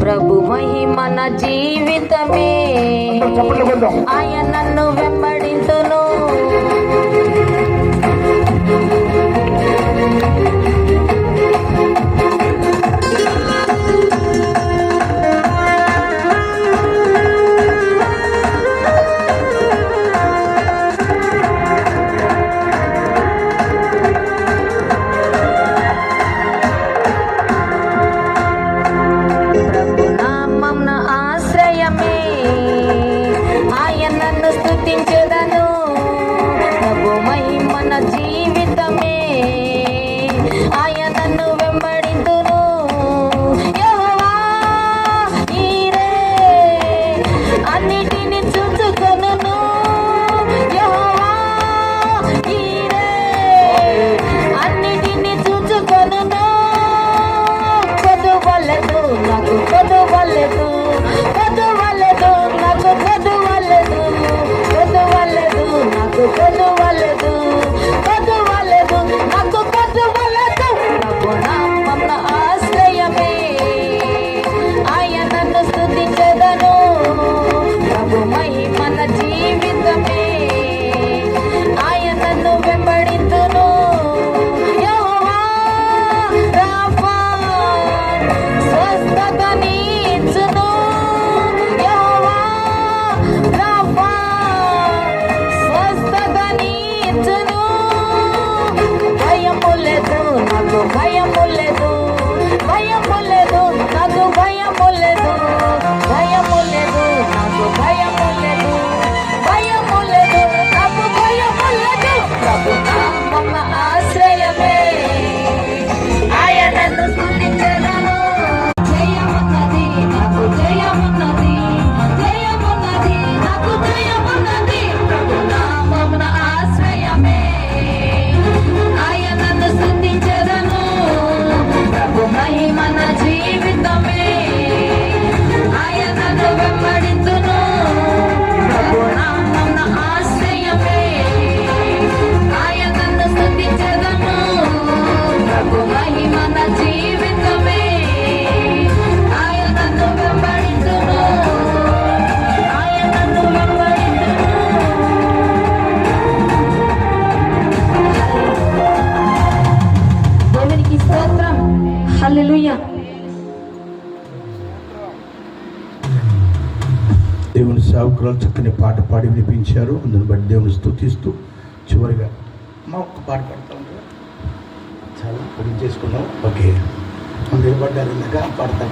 ప్రభు మహిమన జీవితమే, ఆయన నన్ను వెంబడింతును. స్తుతించెదను, ప్రభు మహిమన జీవితమే, ఆయనను వెంబడింతును. యెహోవా ఈరే అన్నిటిని చూచుకొనును, యెహోవా ఈరే అన్నిటిని చూచుకొనును. కొదువలెదు నాకు కొదువలెదు, కొదువలెదు నాకు కొదువలెదు, కొదువలెదు నాకు కొదువలెదు, కొదువలెదు నాకు కొదువలెదు. ప్రభు నామమున ఆశ్రయమే, ఆయనను స్తుతించెదను, ప్రభు మహిమన జీవితమే, ఆయనను వెంబడింతును. యెహోవా రాఫా స్వస్థతనిచ్చును, యెహోవా రాఫా స్వస్థతనిచ్చును. భయము లేదు నాకు భయము లేదు, భయము లేదు నాకు భయము లేదు, భయము లేదు నాకు భయము లేదు, భయము లేదు నాకు భయము లేదు. ప్రభు నామమున ఆశ్రయమే, ఆయనను స్తుతించెదను. జయమున్నది నాకు జయమున్నది, జయమున్నది నాకు జయమున్నది. ప్రభు నామమున ఆశ్రయమే, ఆయనను స్తుతించెదను, ప్రభు మహిమన జీవితమే, ఆయనను వెంబడింతును. ప్రభు నామమున ఆశ్రయమే, ఆయనను స్తుతించెదను, ప్రభు మహిమన జీవితమే, ఆయనను వెంబడింతును, ఆయనను వెంబడింతును. దేవునికి స్తోత్రం, హల్లెలూయా. దేవుని సేవకురాలు చక్కని పాట పాడి వినిపించారు. అందుని బట్టి దేవుని స్తుతిస్తూ చివరిగా మా ఒక్క పాట పాడతాం కదా, చాలా పూర్తి చేసుకున్నాం. ఓకే, నిలబడ్డారు ఇందాక పాడతాం.